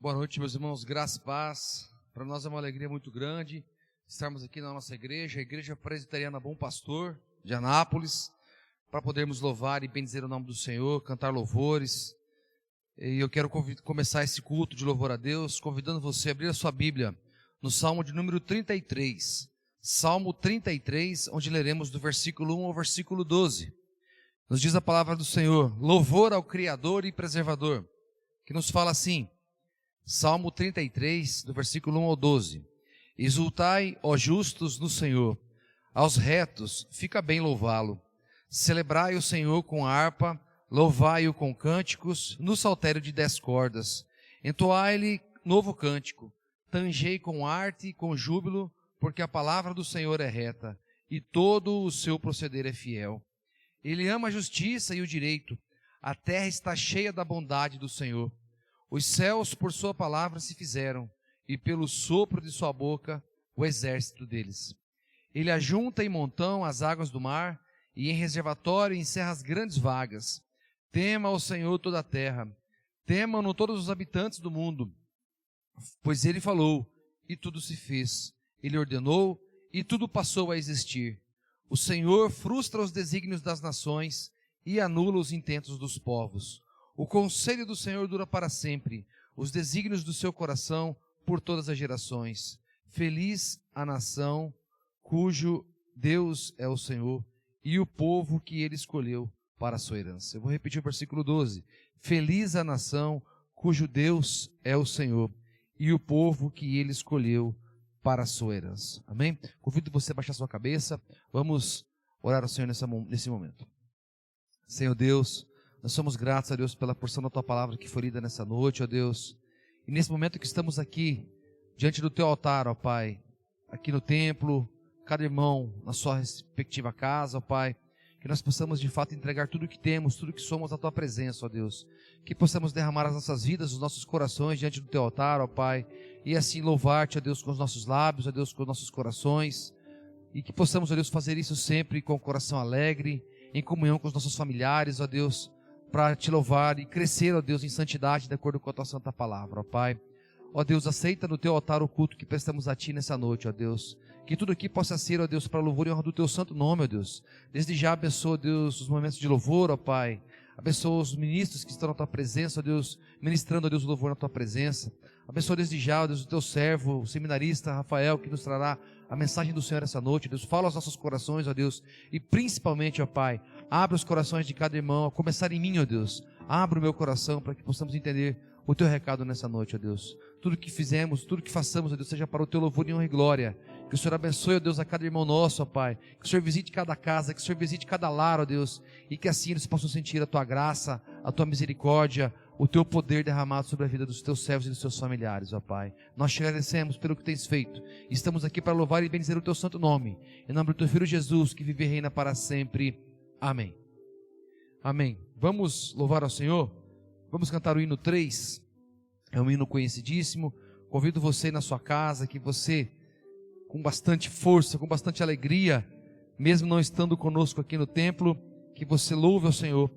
Boa noite, meus irmãos, graça e paz. Para nós é uma alegria muito grande estarmos aqui na nossa igreja, a Igreja Presbiteriana Bom Pastor, de Anápolis, para podermos louvar e bendizer o nome do Senhor, cantar louvores. E eu quero começar esse culto de louvor a Deus, convidando você a abrir a sua Bíblia no Salmo de número 33. Salmo 33, onde leremos do versículo 1 ao versículo 12. Nos diz a palavra do Senhor: louvor ao Criador e Preservador, que nos fala assim, Salmo 33, do versículo 1 ao 12. Exultai, ó justos, no Senhor, aos retos fica bem louvá-lo. Celebrai o Senhor com harpa, louvai-o com cânticos, no saltério de 10 cordas. Entoai-lhe novo cântico, tangei com arte e com júbilo, porque a palavra do Senhor é reta, e todo o seu proceder é fiel. Ele ama a justiça e o direito, a terra está cheia da bondade do Senhor. Os céus por sua palavra se fizeram, e pelo sopro de sua boca o exército deles. Ele ajunta em montão as águas do mar, e em reservatório encerra as grandes vagas. Tema ao Senhor toda a terra, temam-no todos os habitantes do mundo, pois ele falou, e tudo se fez. Ele ordenou, e tudo passou a existir. O Senhor frustra os desígnios das nações, e anula os intentos dos povos. O conselho do Senhor dura para sempre, os desígnios do seu coração por todas as gerações. Feliz a nação cujo Deus é o Senhor e o povo que ele escolheu para a sua herança. Eu vou repetir o versículo 12. Feliz a nação cujo Deus é o Senhor e o povo que ele escolheu para a sua herança. Amém? Convido você a baixar sua cabeça. Vamos orar ao Senhor nesse momento. Senhor Deus, nós somos gratos a Deus pela porção da Tua palavra que foi lida nessa noite, ó Deus. E nesse momento que estamos aqui, diante do Teu altar, ó Pai, aqui no templo, cada irmão na sua respectiva casa, ó Pai, que nós possamos de fato entregar tudo o que temos, tudo o que somos à Tua presença, ó Deus. Que possamos derramar as nossas vidas, os nossos corações diante do Teu altar, ó Pai, e assim louvar-Te, ó Deus, com os nossos lábios, ó Deus, com os nossos corações. E que possamos, ó Deus, fazer isso sempre com o coração alegre, em comunhão com os nossos familiares, ó Deus, para Te louvar e crescer, ó Deus, em santidade, de acordo com a Tua santa palavra, ó Pai. Ó Deus, aceita no Teu altar o culto que prestamos a Ti nessa noite, ó Deus. Que tudo aqui possa ser, ó Deus, para louvor e honra do Teu santo nome, ó Deus. Desde já abençoa, ó Deus, os momentos de louvor, ó Pai. Abençoa os ministros que estão na Tua presença, ó Deus, ministrando, ó Deus, o louvor na Tua presença. Abençoa desde já, ó Deus, o Teu servo, o seminarista Rafael, que nos trará a mensagem do Senhor essa noite, ó Deus. Fala aos nossos corações, ó Deus, e principalmente, ó Pai, abre os corações de cada irmão, a começar em mim, ó Deus. Abre o meu coração para que possamos entender o Teu recado nessa noite, ó Deus. Tudo que fizemos, tudo que façamos, ó Deus, seja para o Teu louvor e honra e glória. Que o Senhor abençoe, ó Deus, a cada irmão nosso, ó Pai. Que o Senhor visite cada casa, que o Senhor visite cada lar, ó Deus. E que assim eles possam sentir a Tua graça, a Tua misericórdia, o Teu poder derramado sobre a vida dos Teus servos e dos Teus familiares, ó Pai. Nós te agradecemos pelo que Tens feito. Estamos aqui para louvar e bendizer o Teu santo nome. Em nome do Teu Filho Jesus, que vive e reina para sempre. Amém. Amém. Vamos louvar ao Senhor? Vamos cantar o hino 3. É um hino conhecidíssimo. Convido você na sua casa, que você, com bastante força, com bastante alegria, mesmo não estando conosco aqui no templo, que você louve ao Senhor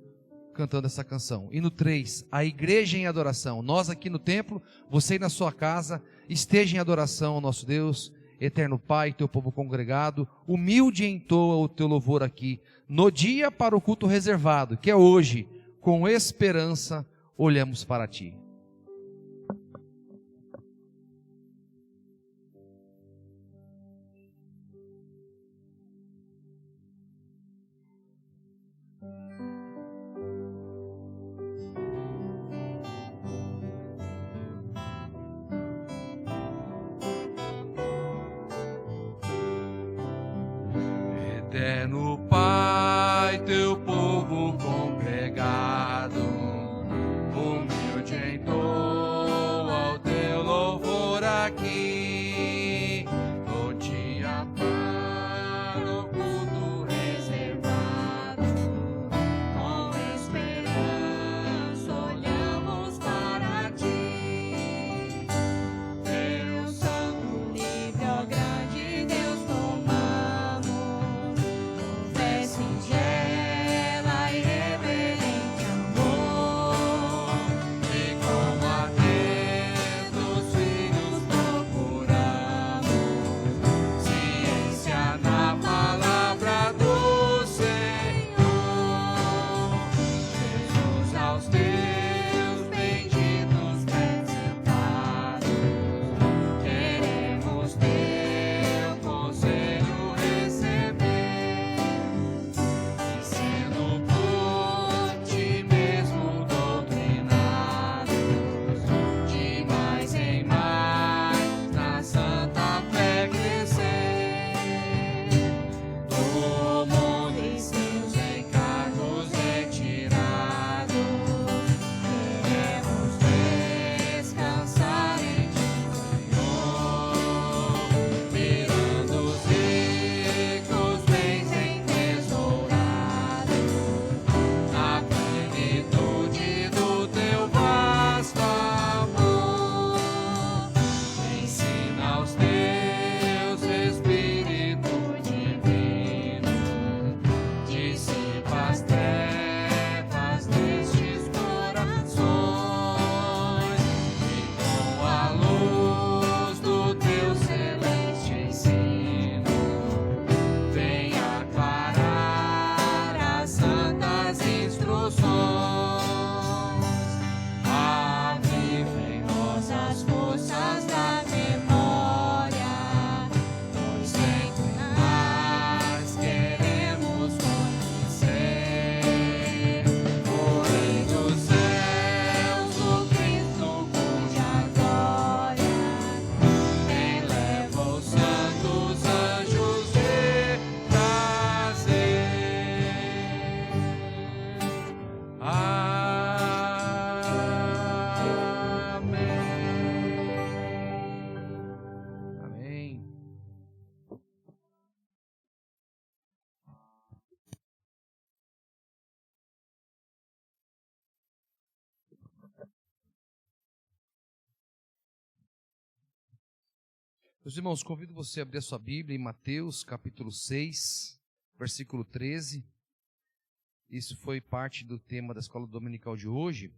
cantando essa canção. Hino 3, a igreja em adoração. Nós aqui no templo, você na sua casa, esteja em adoração ao nosso Deus, eterno Pai, Teu povo congregado, humilde entoa o Teu louvor aqui, no dia para o culto reservado, que é hoje, com esperança, olhamos para Ti. Eterno Pai, Teu povo congregado, humilde entoa o Teu louvor aqui, no dia para o culto reservado, com esperança olhamos para Ti. Teu santo livre, ó grande Deus, tomamos fé singela e reverente amor, e com a Meus irmãos, convido você a abrir a sua Bíblia em Mateus, capítulo 6, versículo 13. Isso foi parte do tema da escola dominical de hoje.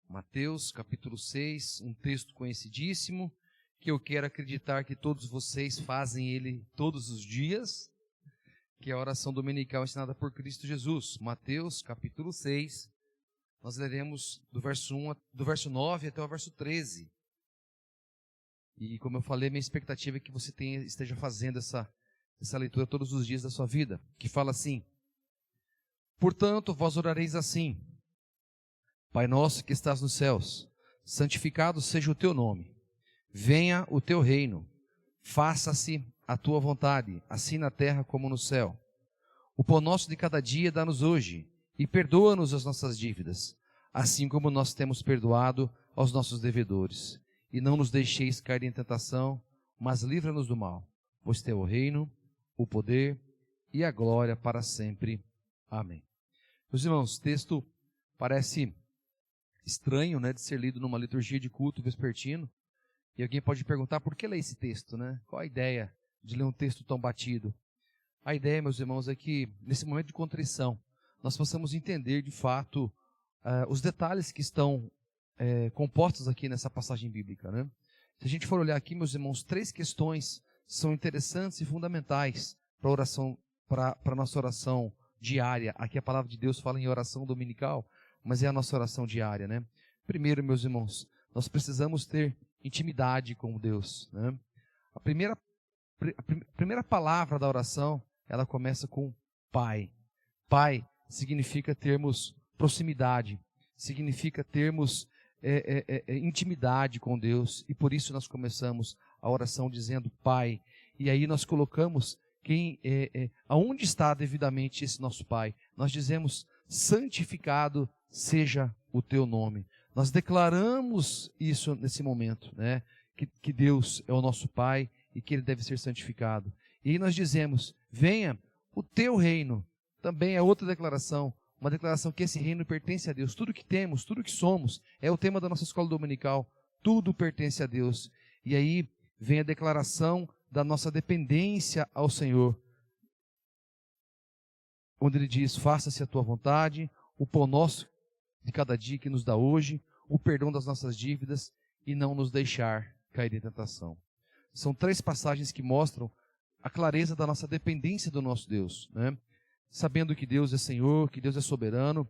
Mateus, capítulo 6, um texto conhecidíssimo, que eu quero acreditar que todos vocês fazem ele todos os dias, que é a oração dominical ensinada por Cristo Jesus. Mateus, capítulo 6, nós leremos do verso 9 até o verso 13. E como eu falei, minha expectativa é que você esteja fazendo essa leitura todos os dias da sua vida, que fala assim: portanto, vós orareis assim: Pai nosso que estás nos céus, santificado seja o teu nome. Venha o teu reino. Faça-se a tua vontade, assim na terra como no céu. O pão nosso de cada dia dá-nos hoje, e perdoa-nos as nossas dívidas, assim como nós temos perdoado aos nossos devedores. E não nos deixeis cair em tentação, mas livra-nos do mal, pois teu é o reino, o poder e a glória para sempre. Amém. Meus irmãos, o texto parece estranho, né, de ser lido numa liturgia de culto vespertino. E alguém pode perguntar, por que ler esse texto, né? Qual a ideia de ler um texto tão batido? A ideia, meus irmãos, é que nesse momento de contrição, nós possamos entender de fato os detalhes que estão compostos aqui nessa passagem bíblica, né? Se a gente for olhar aqui, meus irmãos, 3 questões são interessantes e fundamentais para a nossa oração diária. Aqui a palavra de Deus fala em oração dominical, mas é a nossa oração diária, né? Primeiro, meus irmãos, nós precisamos ter intimidade com Deus, né? A primeira palavra da oração, ela começa com Pai. Pai significa termos proximidade, significa termos intimidade com Deus, e por isso nós começamos a oração dizendo Pai. E aí nós colocamos aonde está devidamente esse nosso Pai. Nós dizemos: santificado seja o teu nome. Nós declaramos isso nesse momento, né? Que Deus é o nosso Pai e que Ele deve ser santificado. E aí nós dizemos: venha o teu reino. Também é outra declaração, uma declaração que esse reino pertence a Deus. Tudo que temos, tudo que somos, é o tema da nossa escola dominical. Tudo pertence a Deus. E aí vem a declaração da nossa dependência ao Senhor, onde Ele diz: faça-se a tua vontade, o pão nosso de cada dia que nos dá hoje, o perdão das nossas dívidas e não nos deixar cair em tentação. São 3 passagens que mostram a clareza da nossa dependência do nosso Deus, né? Sabendo que Deus é Senhor, que Deus é soberano,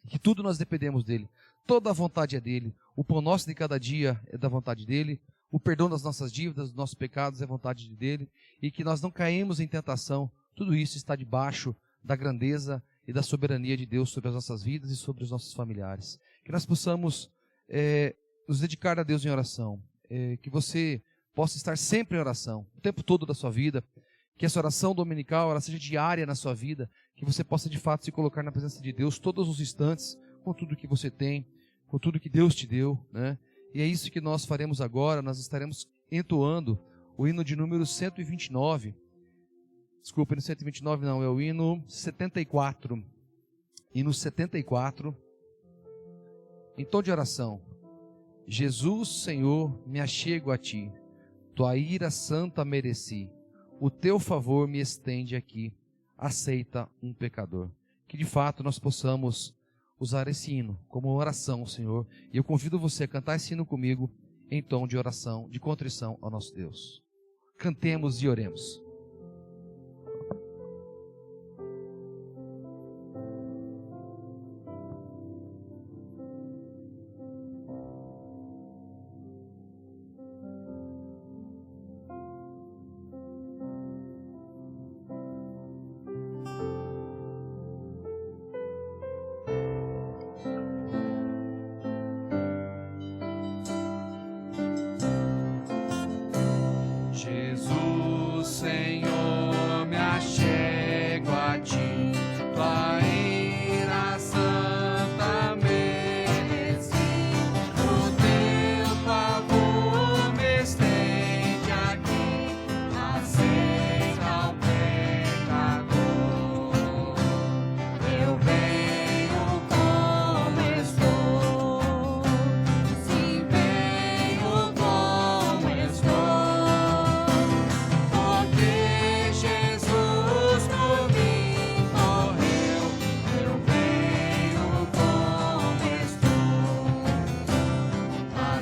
que tudo nós dependemos dEle. Toda a vontade é dEle. O pão nosso de cada dia é da vontade dEle. O perdão das nossas dívidas, dos nossos pecados é vontade dEle. E que nós não caímos em tentação. Tudo isso está debaixo da grandeza e da soberania de Deus sobre as nossas vidas e sobre os nossos familiares. Que nós possamos nos dedicar a Deus em oração. Que você possa estar sempre em oração, o tempo todo da sua vida. Que essa oração dominical ela seja diária na sua vida. Que você possa de fato se colocar na presença de Deus todos os instantes, com tudo que você tem, com tudo que Deus te deu, né? E é isso que nós faremos agora. Nós estaremos entoando o hino de número 129. Desculpa, hino 129 não, é o hino 74. Hino 74. Em tom de oração. Jesus, Senhor, me achego a Ti. Tua ira santa mereci. O Teu favor me estende aqui. Aceita um pecador. Que de fato nós possamos usar esse hino como oração, Senhor. E eu convido você a cantar esse hino comigo em tom de oração, de contrição ao nosso Deus. Cantemos e oremos. Jesus, Senhor.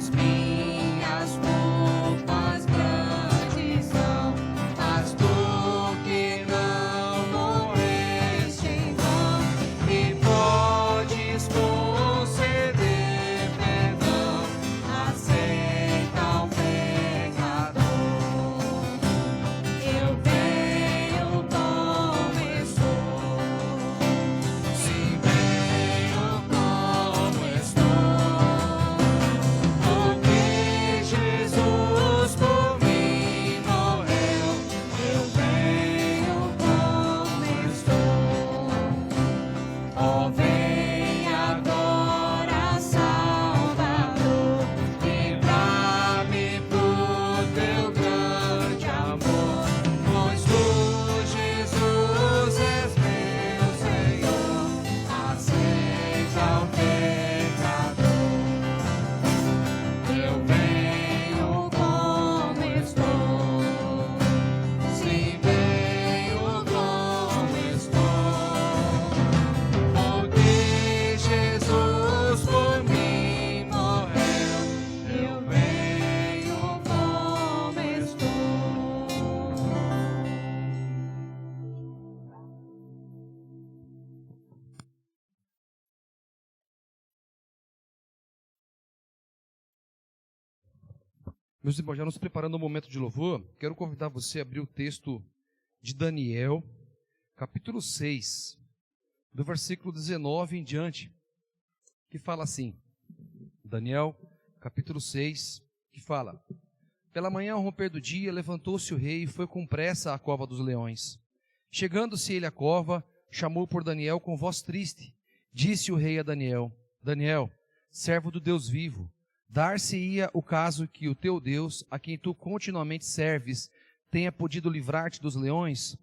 as minhas culpas grandes são, mas tu que não morreste em vão, me podes conceder perdão, aceita o pecador. Eu venho como estou, sim, venho como estou, porque Jesus por mim morreu. Eu venho como estou, ó, vem agora, Salvador, livra-me por teu grande amor, pois tu, Jesus, és meu Senhor, aceita o pecador. Eu venho como estou, sim, venho como estou, porque Jesus por mim morreu. Eu venho como estou. Meus irmãos, já nos preparando um momento de louvor, quero convidar você a abrir o texto de Daniel, capítulo 6, do versículo 19 em diante, que fala assim, Daniel, capítulo 6, que fala: Pela manhã, ao romper do dia, levantou-se o rei e foi com pressa à cova dos leões. Chegando-se ele à cova, chamou por Daniel com voz triste. Disse o rei a Daniel: Daniel, servo do Deus vivo, dar-se-ia o caso que o teu Deus, a quem tu continuamente serves, tenha podido livrar-te dos leões?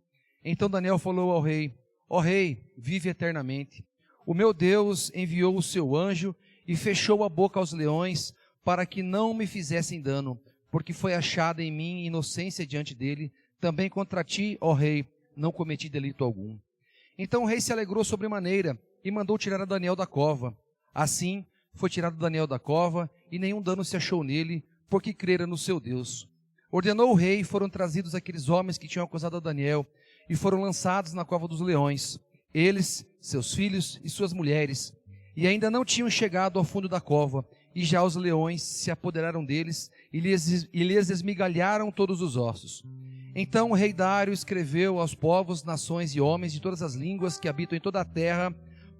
Então Daniel falou ao rei: Ó rei, vive eternamente. O meu Deus enviou o seu anjo e fechou a boca aos leões para que não me fizessem dano, porque foi achada em mim inocência diante dele. Também contra ti, ó rei, não cometi delito algum. Então o rei se alegrou sobremaneira e mandou tirar a Daniel da cova. Assim foi tirado Daniel da cova, e nenhum dano se achou nele, porque crera no seu Deus. Ordenou o rei, e foram trazidos aqueles homens que tinham acusado a Daniel, e foram lançados na cova dos leões, eles, seus filhos e suas mulheres, e ainda não tinham chegado ao fundo da cova, e já os leões se apoderaram deles, e lhes esmigalharam todos os ossos. Então o rei Dário escreveu aos povos, nações e homens de todas as línguas que habitam em toda a terra: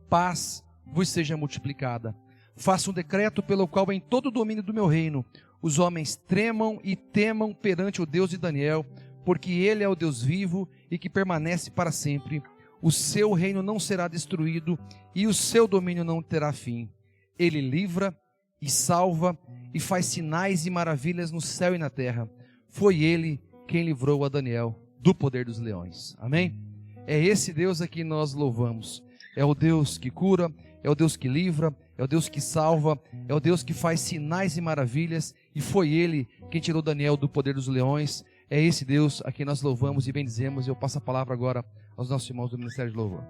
paz vos seja multiplicada. Faça um decreto pelo qual em todo o domínio do meu reino os homens tremam e temam perante o Deus de Daniel, porque ele é o Deus vivo e que permanece para sempre. O seu reino não será destruído e o seu domínio não terá fim. Ele livra e salva e faz sinais e maravilhas no céu e na terra. Foi ele quem livrou a Daniel do poder dos leões. Amém? É esse Deus a quem nós louvamos. É o Deus que cura, é o Deus que livra, é o Deus que salva, é o Deus que faz sinais e maravilhas, e foi ele quem tirou Daniel do poder dos leões. É esse Deus a quem nós louvamos e bendizemos. Eu passo a palavra agora aos nossos irmãos do Ministério de Louvor.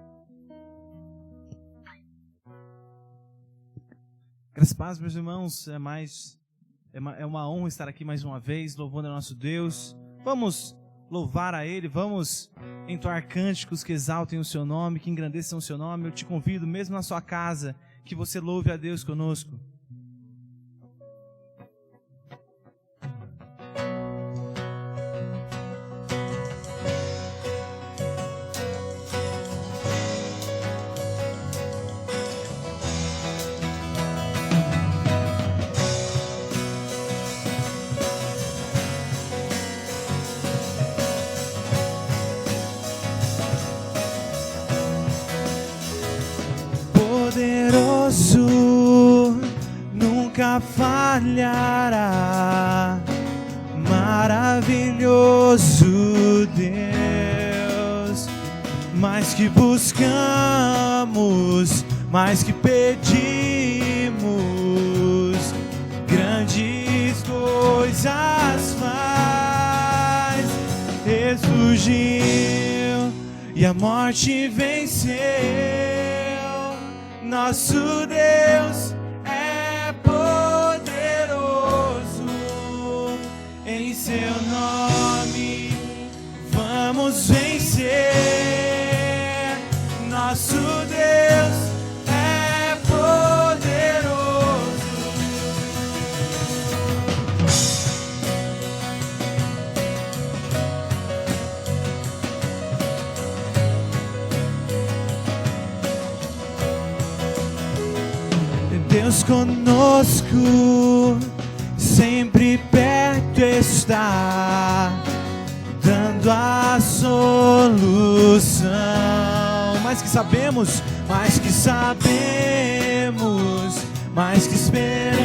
Graças a Deus, meus irmãos, é uma honra estar aqui mais uma vez, louvando a nosso Deus. Vamos louvar a Ele, vamos entoar cânticos que exaltem o seu nome, que engrandeçam o seu nome. Eu te convido, mesmo na sua casa, que você louve a Deus conosco. Poderoso, nunca falhará, maravilhoso Deus, mais que buscamos, mais que pedimos, grandes coisas faz. Ressurgiu e a morte venceu. Nosso Deus é poderoso, Deus conosco, sempre perto está, dando a solução. Mais que sabemos, mais que esperamos,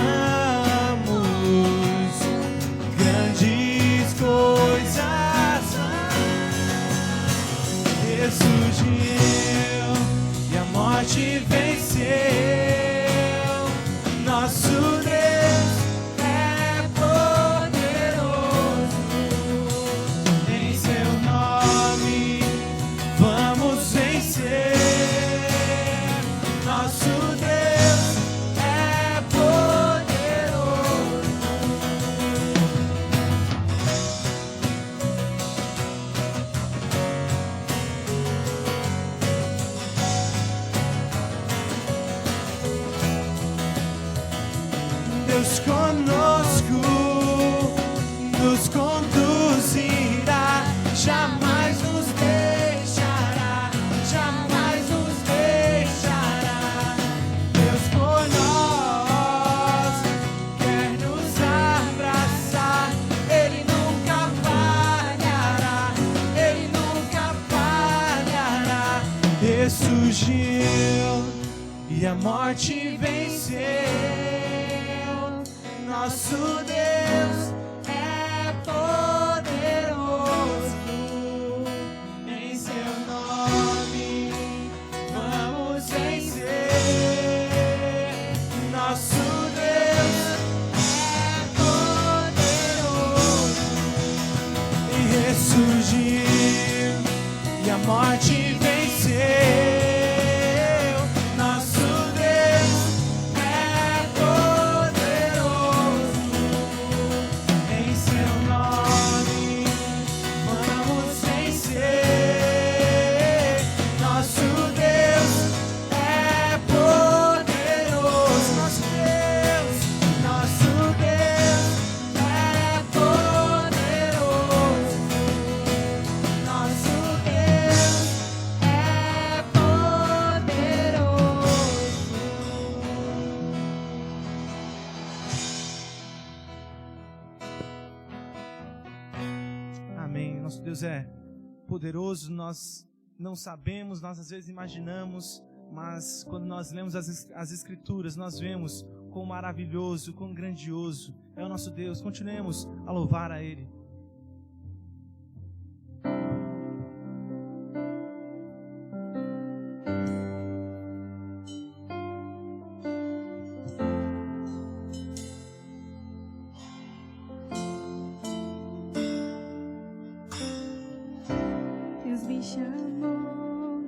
grandes coisas ressurgiu e a morte venceu. Nosso Deus é poderoso, em seu nome vamos vencer. Nosso Deus é poderoso. Deus conosco nos conduzirá, jamais nos deixará, jamais nos deixará. Deus por nós quer nos abraçar, Ele nunca falhará, Ele nunca falhará. Ressurgiu e a morte venceu. Nosso Deus é poderoso, em seu nome vamos vencer. Nosso Deus é poderoso e ressurgiu e a morte venceu. Deus é poderoso, nós não sabemos, nós às vezes imaginamos, mas quando nós lemos as Escrituras, nós vemos quão maravilhoso, quão grandioso é o nosso Deus. Continuemos a louvar a Ele.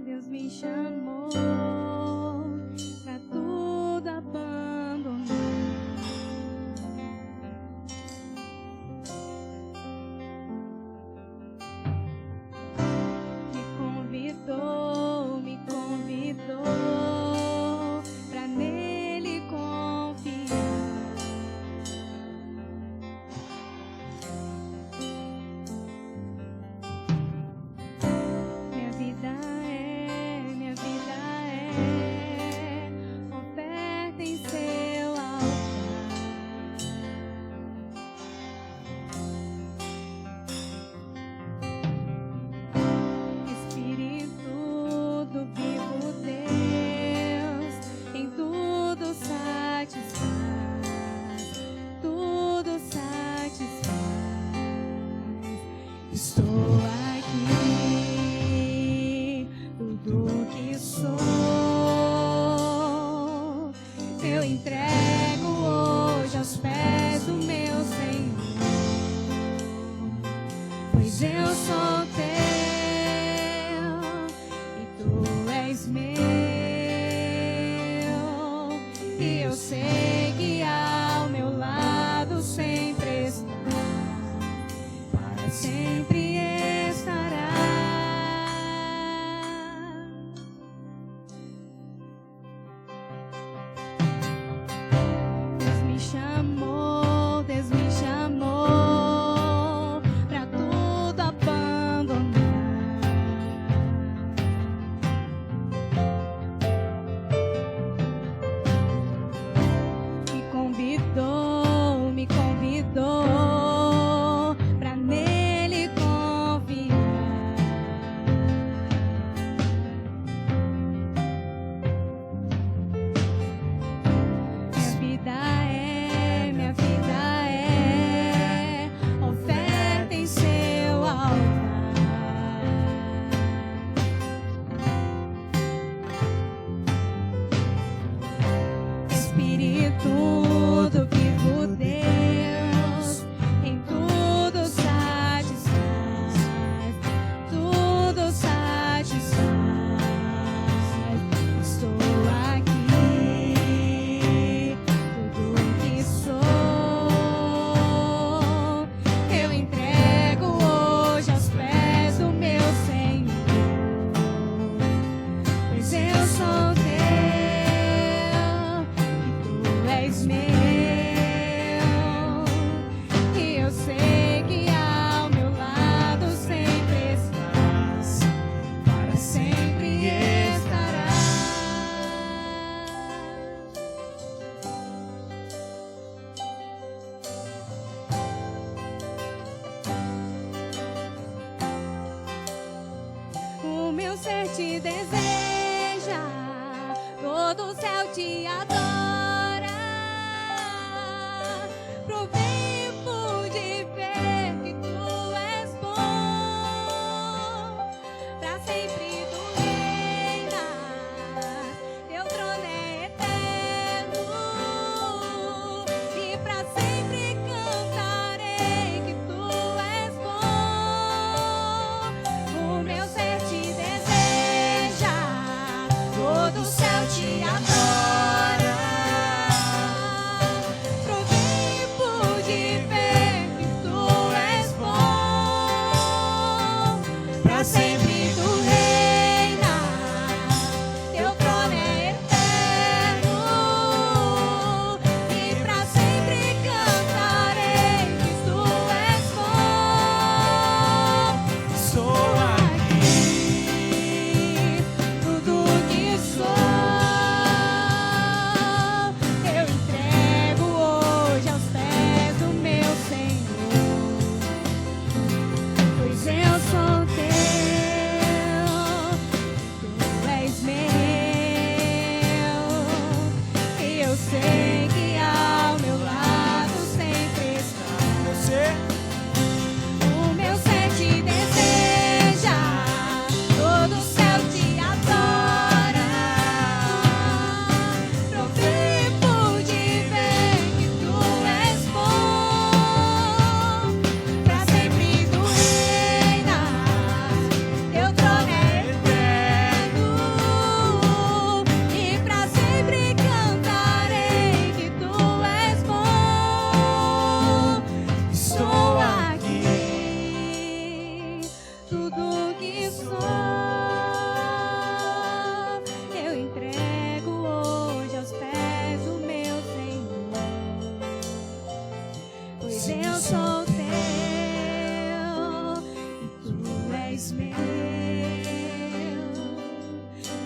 Deus me chamou pra tudo abandonar. Me convidou pra nele confiar. Minha vida é oferta em seu altar. Espírito do vivo Deus, em tudo satisfaz, tudo satisfaz. Estou aqui, tudo que sou, eu entrego hoje aos pés do meu Senhor, pois eu sou teu e tu és meu, e eu sei que ao meu lado sempre está, para sempre te deseja, todo o céu te adora. Provei e pude ver que tu és bom, pra sempre tu reinas, teu trono é eterno, e pra sempre cantarei que tu és bom. O meu ser te deseja, todo o céu te adora. Provei e pude ver que tu és bom, pra sempre tu reinas, teu trono é eterno, e pra sempre cantarei que tu és bom. Sou Aqui, tudo que sou, eu entrego hoje aos pés do meu Senhor, pois eu sou teu, tu és meu, e eu sei que ao meu lado sempre estás. você. O meu ser te deseja, todo o céu te adora. Provei e pude ver que tu és bom, pra sempre tu reinas, teu trono é eterno, e pra sempre cantarei que tu és bom. Estou aqui, tudo que sou, eu entrego hoje aos pés do meu Senhor, pois eu sou teu e tu és meu,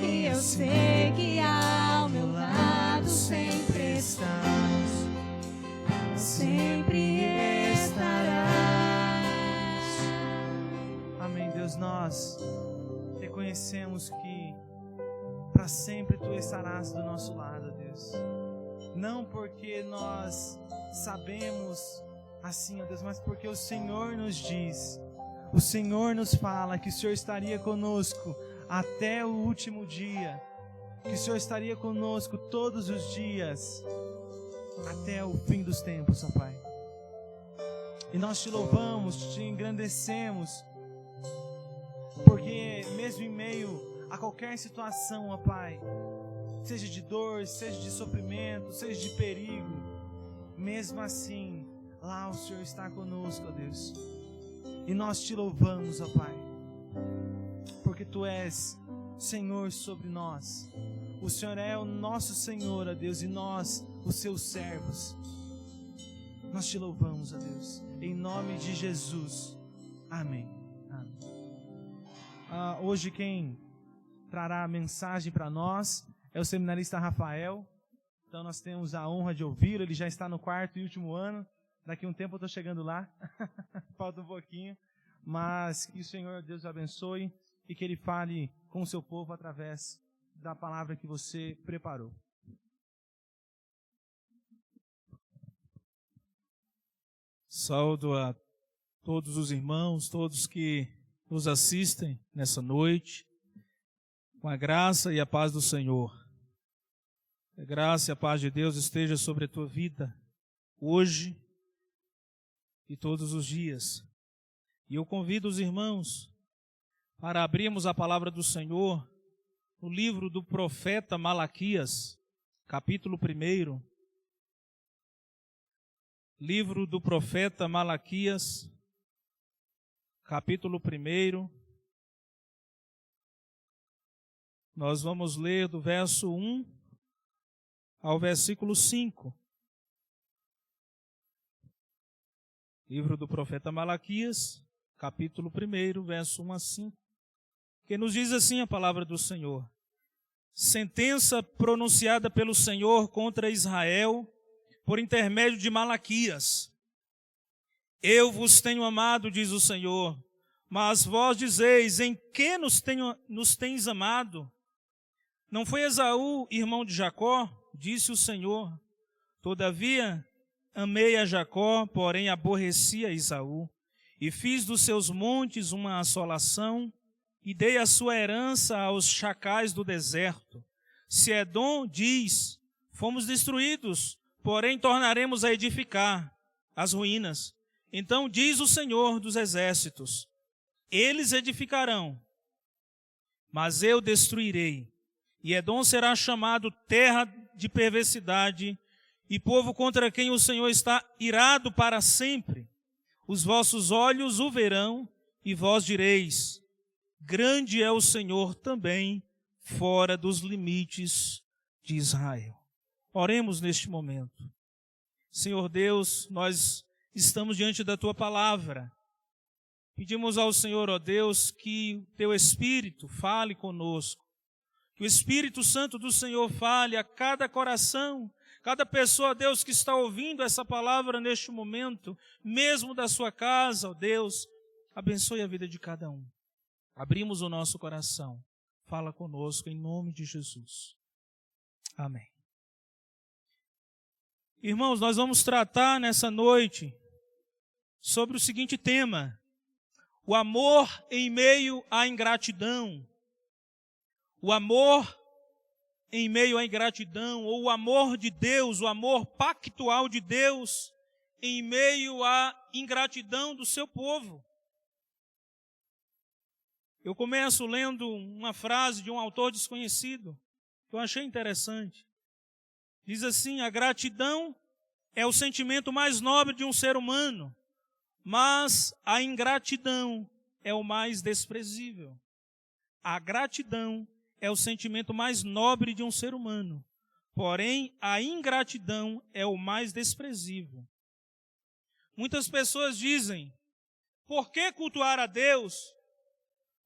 e eu sei que ao meu lado sempre estás, sempre estarás. Amém, Deus, nós reconhecemos que para sempre Tu estarás do nosso lado, Deus. Não porque nós sabemos assim, ó Deus, mas porque o Senhor nos diz, o Senhor nos fala que o Senhor estaria conosco até o último dia, que o Senhor estaria conosco todos os dias, até o fim dos tempos, ó Pai. E nós Te louvamos, Te engrandecemos, porque mesmo em meio a qualquer situação, ó Pai, seja de dor, seja de sofrimento, seja de perigo, mesmo assim, lá o Senhor está conosco, ó Deus. E nós Te louvamos, ó Pai, porque Tu és Senhor sobre nós. O Senhor é o nosso Senhor, ó Deus, e nós, os Seus servos. Nós Te louvamos, ó Deus, em nome de Jesus. Amém. Amém. Hoje quem trará a mensagem para nós é o seminarista Rafael. Então nós temos a honra de ouvi-lo. Ele já está no 4º e último ano. Daqui a um tempo eu estou chegando lá. Falta um pouquinho. Mas que o Senhor Deus o abençoe e que Ele fale com o seu povo através da palavra que você preparou. Saúdo a todos os irmãos, todos que nos assistem nessa noite, com a graça e a paz do Senhor. A graça e a paz de Deus esteja sobre a tua vida, hoje e todos os dias. E eu convido os irmãos para abrirmos a palavra do Senhor no livro do profeta Malaquias, capítulo 1. Livro do profeta Malaquias, capítulo 1. Nós vamos ler do verso 1 ao versículo 5. Livro do profeta Malaquias, capítulo 1, verso 1 a 5. Que nos diz assim a palavra do Senhor: sentença pronunciada pelo Senhor contra Israel por intermédio de Malaquias. Eu vos tenho amado, diz o Senhor. Mas vós dizeis, em que nos tens amado? Não foi Esaú, irmão de Jacó? Disse o Senhor. Todavia, amei a Jacó, porém aborreci a Esaú. E fiz dos seus montes uma assolação, e dei a sua herança aos chacais do deserto. Se Edom diz, fomos destruídos, porém tornaremos a edificar as ruínas. Então diz o Senhor dos exércitos, eles edificarão, mas eu destruirei. E Edom será chamado terra de perversidade, e povo contra quem o Senhor está irado para sempre. Os vossos olhos o verão, e vós direis, grande é o Senhor também, fora dos limites de Israel. Oremos neste momento. Senhor Deus, nós estamos diante da Tua palavra. Pedimos ao Senhor, ó Deus, que o Teu Espírito fale conosco. Que o Espírito Santo do Senhor fale a cada coração, cada pessoa, Deus, que está ouvindo essa palavra neste momento, mesmo da sua casa, ó Deus, abençoe a vida de cada um. Abrimos o nosso coração. Fala conosco em nome de Jesus. Amém. Irmãos, nós vamos tratar nessa noite sobre o seguinte tema: o amor em meio à ingratidão. O amor em meio à ingratidão, ou o amor de Deus, o amor pactual de Deus em meio à ingratidão do seu povo. Eu começo lendo uma frase de um autor desconhecido, que eu achei interessante. Diz assim: a gratidão é o sentimento mais nobre de um ser humano, mas a ingratidão é o mais desprezível. A gratidão é o sentimento mais nobre de um ser humano, porém a ingratidão é o mais desprezível. Muitas pessoas dizem, por que cultuar a Deus?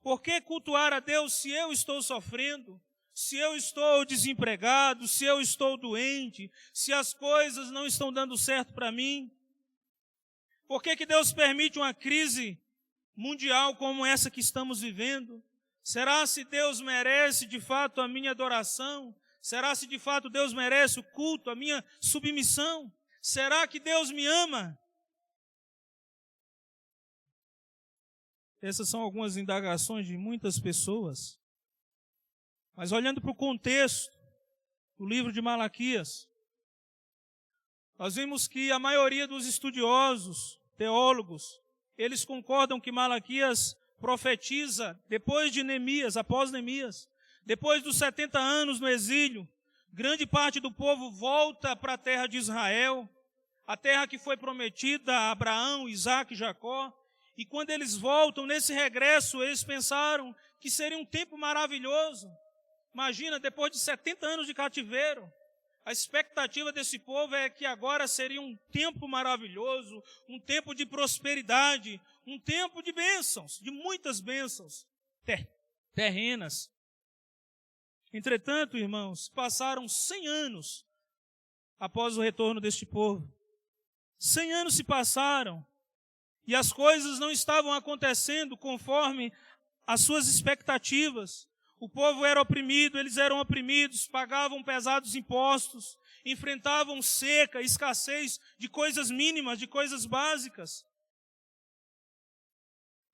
Por que cultuar a Deus se eu estou sofrendo, se eu estou desempregado, se eu estou doente, se as coisas não estão dando certo para mim? Por que Deus permite uma crise mundial como essa que estamos vivendo? Será se Deus merece de fato a minha adoração? Será se de fato Deus merece o culto, a minha submissão? Será que Deus me ama? Essas são algumas indagações de muitas pessoas. Mas olhando para o contexto do livro de Malaquias, nós vimos que a maioria dos estudiosos, teólogos, eles concordam que Malaquias profetiza depois de Neemias, após Neemias. Depois dos 70 anos no exílio, grande parte do povo volta para a terra de Israel, a terra que foi prometida a Abraão, Isaque e Jacó. E quando eles voltam, nesse regresso, eles pensaram que seria um tempo maravilhoso. Imagina, depois de 70 anos de cativeiro, a expectativa desse povo é que agora seria um tempo maravilhoso, um tempo de prosperidade, um tempo de bênçãos, de muitas bênçãos terrenas. Entretanto, irmãos, passaram 100 anos após o retorno deste povo. 100 anos se passaram e as coisas não estavam acontecendo conforme as suas expectativas. O povo era oprimido, eles eram oprimidos, pagavam pesados impostos, enfrentavam seca, escassez de coisas mínimas, de coisas básicas.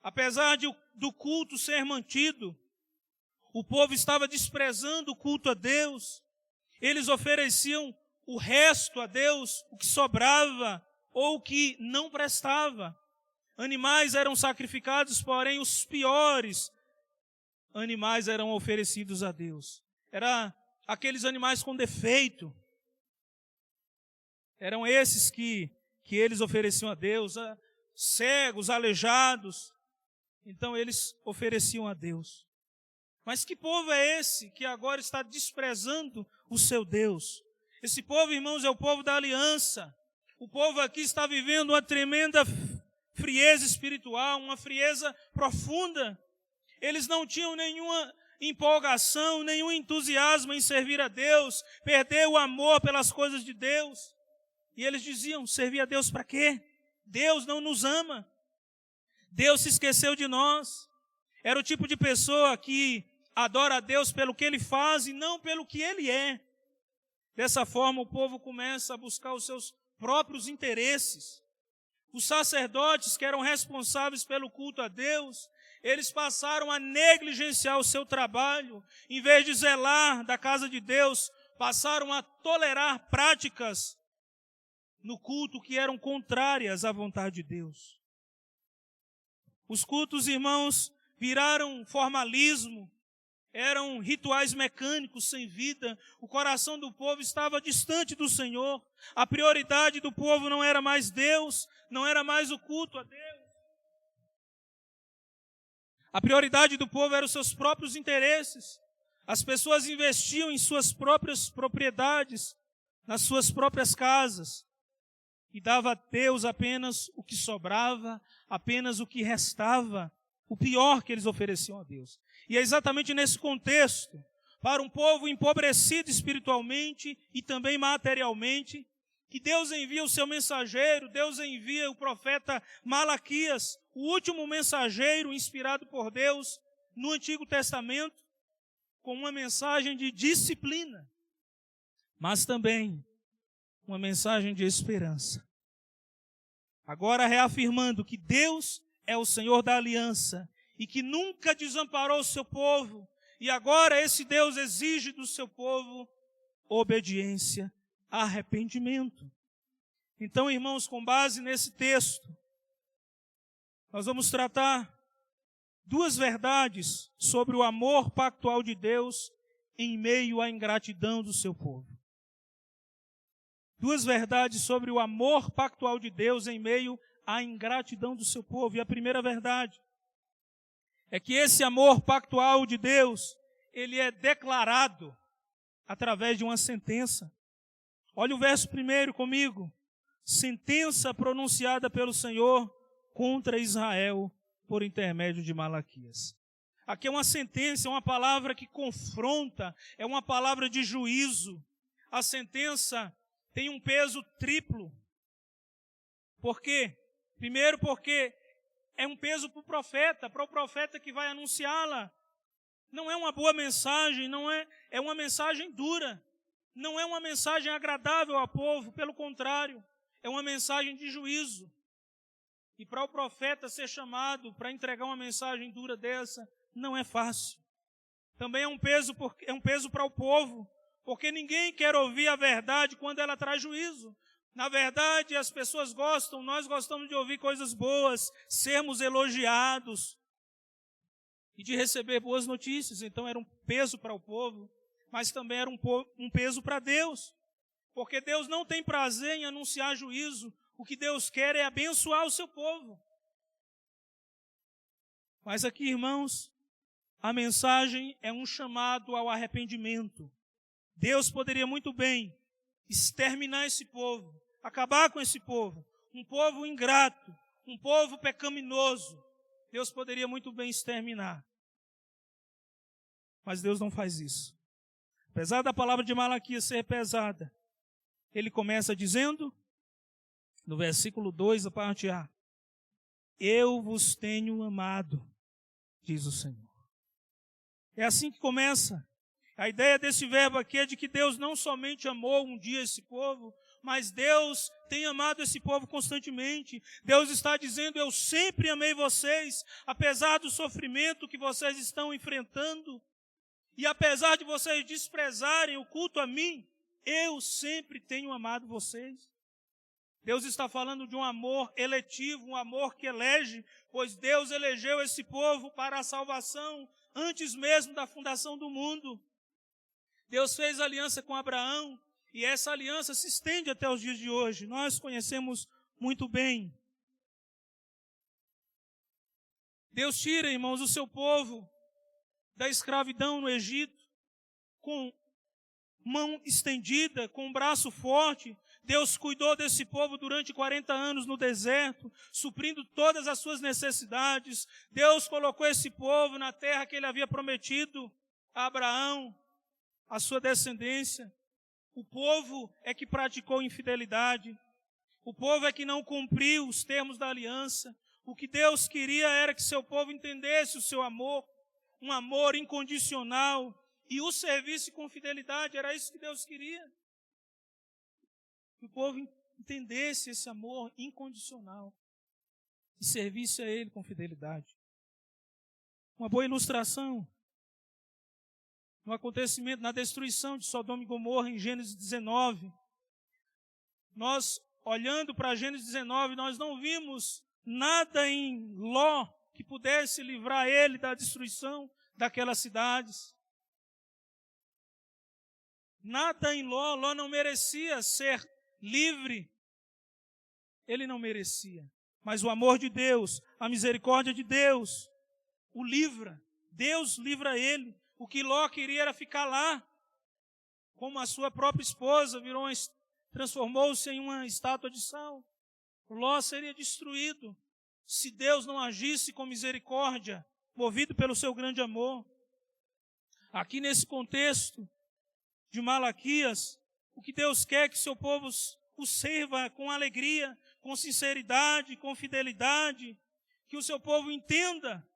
Apesar do culto ser mantido, o povo estava desprezando o culto a Deus. Eles ofereciam o resto a Deus, o que sobrava ou o que não prestava. Animais eram sacrificados, porém os piores animais eram oferecidos a Deus. Eram aqueles animais com defeito. Eram esses que eles ofereciam a Deus, cegos, aleijados. Então eles ofereciam a Deus. Mas que povo é esse que agora está desprezando o seu Deus? Esse povo, irmãos, é o povo da aliança. O povo aqui está vivendo uma tremenda frieza espiritual, uma frieza profunda. Eles não tinham nenhuma empolgação, nenhum entusiasmo em servir a Deus, perder o amor pelas coisas de Deus. E eles diziam, servir a Deus para quê? Deus não nos ama. Deus se esqueceu de nós. Era o tipo de pessoa que adora a Deus pelo que Ele faz e não pelo que Ele é. Dessa forma, o povo começa a buscar os seus próprios interesses. Os sacerdotes, que eram responsáveis pelo culto a Deus, eles passaram a negligenciar o seu trabalho. Em vez de zelar da casa de Deus, passaram a tolerar práticas no culto que eram contrárias à vontade de Deus. Os cultos, irmãos, viraram formalismo, eram rituais mecânicos sem vida. O coração do povo estava distante do Senhor. A prioridade do povo não era mais Deus, não era mais o culto a Deus. A prioridade do povo eram os seus próprios interesses. As pessoas investiam em suas próprias propriedades, nas suas próprias casas, e dava a Deus apenas o que sobrava, apenas o que restava, o pior que eles ofereciam a Deus. E é exatamente nesse contexto, para um povo empobrecido espiritualmente e também materialmente, que Deus envia o seu mensageiro, Deus envia o profeta Malaquias, o último mensageiro inspirado por Deus no Antigo Testamento, com uma mensagem de disciplina, mas também uma mensagem de esperança. Agora reafirmando que Deus é o Senhor da aliança e que nunca desamparou o seu povo, e agora esse Deus exige do seu povo obediência, arrependimento. Então, irmãos, com base nesse texto, nós vamos tratar duas verdades sobre o amor pactual de Deus em meio à ingratidão do seu povo. Duas verdades sobre o amor pactual de Deus em meio à ingratidão do seu povo. E a primeira verdade é que esse amor pactual de Deus, ele é declarado através de uma sentença. Olha o verso 1 comigo. Sentença pronunciada pelo Senhor contra Israel por intermédio de Malaquias. Aqui é uma sentença, é uma palavra que confronta, é uma palavra de juízo. A sentença tem um peso triplo. Por quê? Primeiro porque é um peso para o profeta que vai anunciá-la. Não é uma boa mensagem, é uma mensagem dura. Não é uma mensagem agradável ao povo, pelo contrário, é uma mensagem de juízo. E para o profeta ser chamado para entregar uma mensagem dura dessa, não é fácil. Também é um peso para o povo, porque ninguém quer ouvir a verdade quando ela traz juízo. Na verdade, as pessoas nós gostamos de ouvir coisas boas, sermos elogiados e de receber boas notícias. Então era um peso para o povo, mas também era um peso para Deus, porque Deus não tem prazer em anunciar juízo. O que Deus quer é abençoar o seu povo. Mas aqui, irmãos, a mensagem é um chamado ao arrependimento. Deus poderia muito bem exterminar esse povo, acabar com esse povo, um povo ingrato, um povo pecaminoso. Deus poderia muito bem exterminar. Mas Deus não faz isso. Apesar da palavra de Malaquias ser pesada, ele começa dizendo, no versículo 2, a parte A, eu vos tenho amado, diz o Senhor. É assim que começa. A ideia desse verbo aqui é de que Deus não somente amou um dia esse povo, mas Deus tem amado esse povo constantemente. Deus está dizendo, eu sempre amei vocês, apesar do sofrimento que vocês estão enfrentando, e apesar de vocês desprezarem o culto a mim, eu sempre tenho amado vocês. Deus está falando de um amor eletivo, um amor que elege, pois Deus elegeu esse povo para a salvação antes mesmo da fundação do mundo. Deus fez aliança com Abraão e essa aliança se estende até os dias de hoje. Nós conhecemos muito bem. Deus tira, irmãos, o seu povo da escravidão no Egito com mão estendida, com um braço forte. Deus cuidou desse povo durante 40 anos no deserto, suprindo todas as suas necessidades. Deus colocou esse povo na terra que ele havia prometido a Abraão, a sua descendência. O povo é que praticou infidelidade. O povo é que não cumpriu os termos da aliança. O que Deus queria era que seu povo entendesse o seu amor, um amor incondicional, e o servisse com fidelidade. Era isso que Deus queria. Que o povo entendesse esse amor incondicional e servisse a Ele com fidelidade. Uma boa ilustração no acontecimento, na destruição de Sodoma e Gomorra em Gênesis 19. Nós, olhando para Gênesis 19, nós não vimos nada em Ló que pudesse livrar ele da destruição daquelas cidades. Nada em Ló. Ló não merecia ser livre. Ele não merecia. Mas o amor de Deus, a misericórdia de Deus, o livra. Deus livra ele. O que Ló queria era ficar lá, como a sua própria esposa transformou-se em uma estátua de sal. Ló seria destruído se Deus não agisse com misericórdia, movido pelo seu grande amor. Aqui nesse contexto de Malaquias, o que Deus quer é que seu povo o sirva com alegria, com sinceridade, com fidelidade, que o seu povo entenda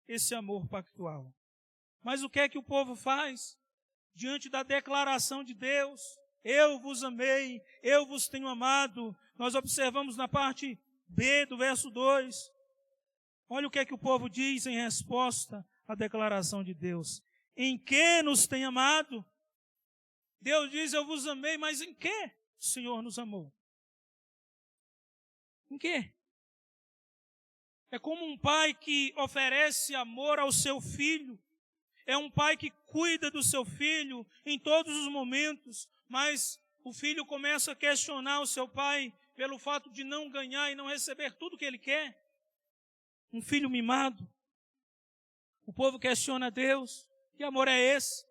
esse amor pactual. Mas o que é que o povo faz? Diante da declaração de Deus, eu vos amei, eu vos tenho amado, nós observamos na parte B do verso 2. Olha o que é que o povo diz em resposta à declaração de Deus. Em que nos tem amado? Deus diz, eu vos amei, mas em que o Senhor nos amou? Em que? É como um pai que oferece amor ao seu filho. É um pai que cuida do seu filho em todos os momentos, mas o filho começa a questionar o seu pai pelo fato de não ganhar e não receber tudo que ele quer. Um filho mimado. O povo questiona Deus. Que amor é esse?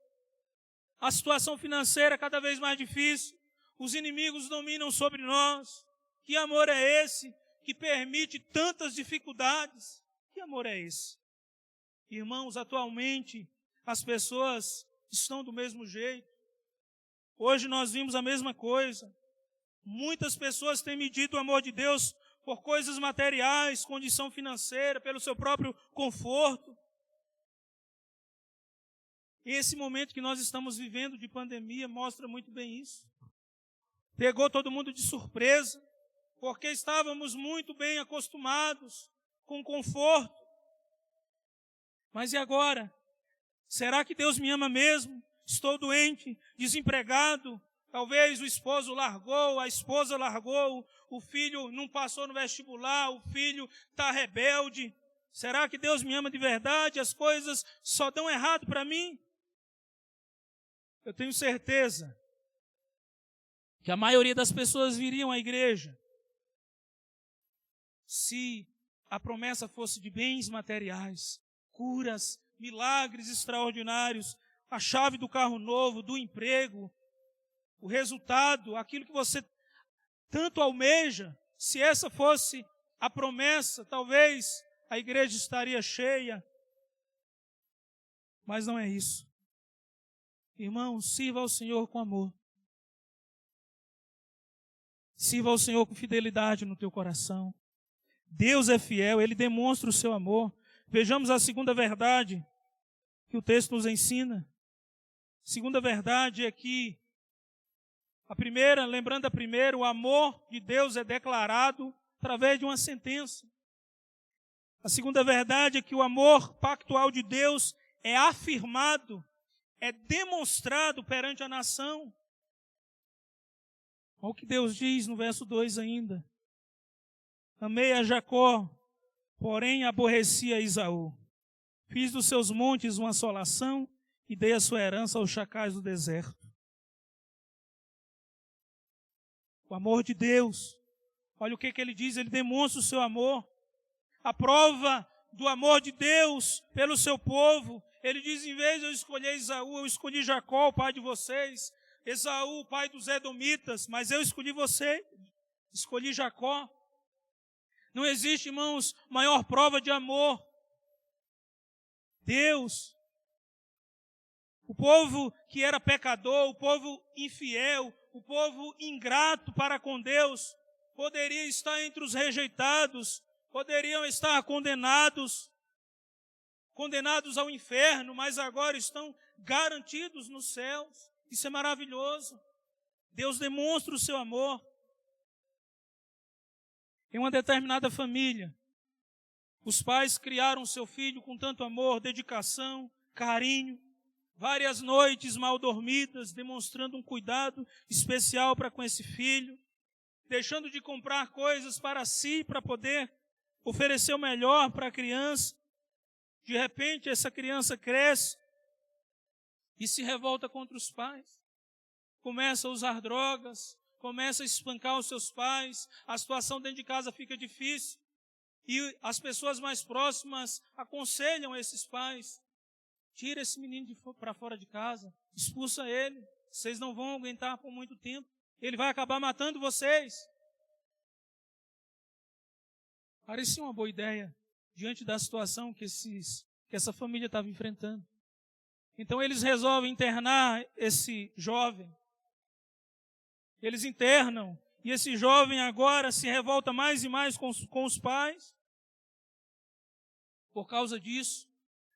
A situação financeira é cada vez mais difícil. Os inimigos dominam sobre nós. Que amor é esse que permite tantas dificuldades? Que amor é esse? Irmãos, atualmente as pessoas estão do mesmo jeito. Hoje nós vimos a mesma coisa. Muitas pessoas têm medido o amor de Deus por coisas materiais, condição financeira, pelo seu próprio conforto. E esse momento que nós estamos vivendo de pandemia mostra muito bem isso. Pegou todo mundo de surpresa, porque estávamos muito bem acostumados com conforto. Mas e agora? Será que Deus me ama mesmo? Estou doente, desempregado, talvez o esposo largou, a esposa largou, o filho não passou no vestibular, o filho está rebelde. Será que Deus me ama de verdade? As coisas só dão errado para mim? Eu tenho certeza que a maioria das pessoas viriam à igreja se a promessa fosse de bens materiais, curas, milagres extraordinários, a chave do carro novo, do emprego, o resultado, aquilo que você tanto almeja. Se essa fosse a promessa, talvez a igreja estaria cheia. Mas não é isso. Irmão, sirva ao Senhor com amor. Sirva ao Senhor com fidelidade no teu coração. Deus é fiel, Ele demonstra o seu amor. Vejamos a segunda verdade que o texto nos ensina. A segunda verdade é que a primeira, lembrando a primeira, o amor de Deus é declarado através de uma sentença. A segunda verdade é que o amor pactual de Deus é afirmado, é demonstrado perante a nação. Olha o que Deus diz no verso 2 ainda. Amei a Jacó, porém aborreci a Esaú. Fiz dos seus montes uma assolação e dei a sua herança aos chacais do deserto. O amor de Deus. Olha o que ele diz, ele demonstra o seu amor. A prova do amor de Deus pelo seu povo. Ele diz, em vez de eu escolher Esaú, eu escolhi Jacó, o pai de vocês. Esaú, o pai dos edomitas, mas eu escolhi você. Escolhi Jacó. Não existe, irmãos, maior prova de amor. Deus. O povo que era pecador, o povo infiel, o povo ingrato para com Deus, poderia estar entre os rejeitados, poderiam estar condenados ao inferno, mas agora estão garantidos nos céus. Isso é maravilhoso. Deus demonstra o seu amor. Em uma determinada família, os pais criaram seu filho com tanto amor, dedicação, carinho, várias noites mal dormidas, demonstrando um cuidado especial para com esse filho, deixando de comprar coisas para si, para poder oferecer o melhor para a criança. De repente, essa criança cresce e se revolta contra os pais. Começa a usar drogas, começa a espancar os seus pais, a situação dentro de casa fica difícil. E as pessoas mais próximas aconselham esses pais: tira esse menino para fora de casa, expulsa ele, vocês não vão aguentar por muito tempo, ele vai acabar matando vocês. Parecia uma boa ideia diante da situação que essa família estava enfrentando. Então eles resolvem internar esse jovem. Eles internam, e esse jovem agora se revolta mais e mais com os pais por causa disso.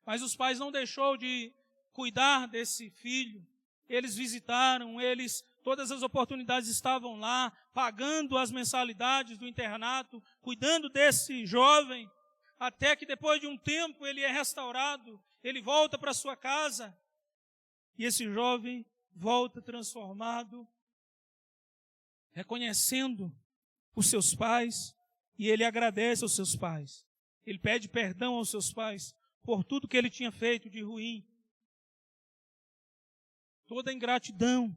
Mas os pais não deixaram de cuidar desse filho. Eles visitaram, todas as oportunidades estavam lá, pagando as mensalidades do internato, cuidando desse jovem, até que depois de um tempo ele é restaurado, ele volta para sua casa, e esse jovem volta transformado, reconhecendo os seus pais, e ele agradece aos seus pais. Ele pede perdão aos seus pais por tudo que ele tinha feito de ruim. Toda ingratidão.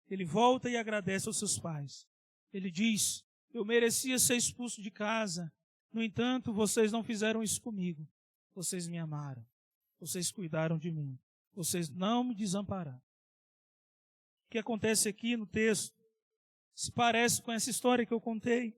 Ele volta e agradece aos seus pais. Ele diz: eu merecia ser expulso de casa. No entanto, vocês não fizeram isso comigo. Vocês me amaram. Vocês cuidaram de mim. Vocês não me desampararam. O que acontece aqui no texto se parece com essa história que eu contei.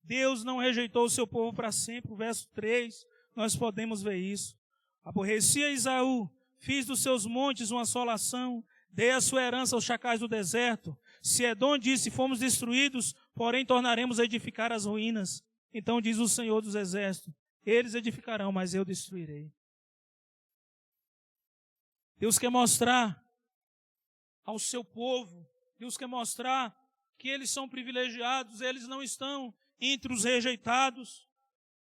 Deus não rejeitou o seu povo para sempre. O verso 3, nós podemos ver isso. Aborreci a Esaú, fiz dos seus montes uma assolação, dei a sua herança aos chacais do deserto. Se Edom disse: fomos destruídos, porém tornaremos a edificar as ruínas. Então diz o Senhor dos Exércitos: eles edificarão, mas eu destruirei. Deus quer mostrar ao seu povo, Deus quer mostrar que eles são privilegiados, eles não estão entre os rejeitados.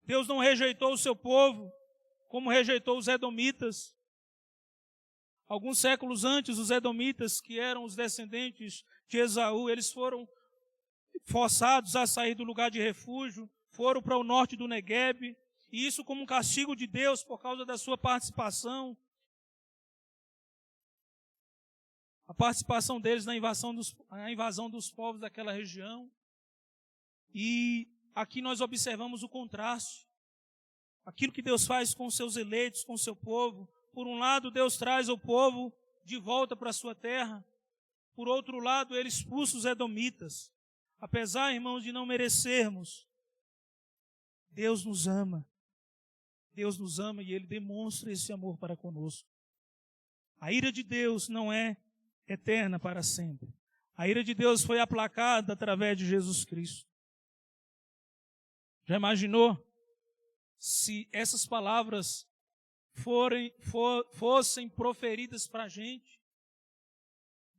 Deus não rejeitou o seu povo, como rejeitou os edomitas. Alguns séculos antes, os edomitas, que eram os descendentes de Esaú, eles foram forçados a sair do lugar de refúgio, foram para o norte do Negueb, e isso como um castigo de Deus por causa da sua participação. A participação deles na invasão dos povos daquela região. E aqui nós observamos o contraste. Aquilo que Deus faz com os seus eleitos, com o seu povo. Por um lado, Deus traz o povo de volta para a sua terra. Por outro lado, Ele expulsa os edomitas. Apesar, irmãos, de não merecermos, Deus nos ama. Deus nos ama e Ele demonstra esse amor para conosco. A ira de Deus não é eterna para sempre. A ira de Deus foi aplacada através de Jesus Cristo. Já imaginou se essas palavras fossem proferidas para a gente?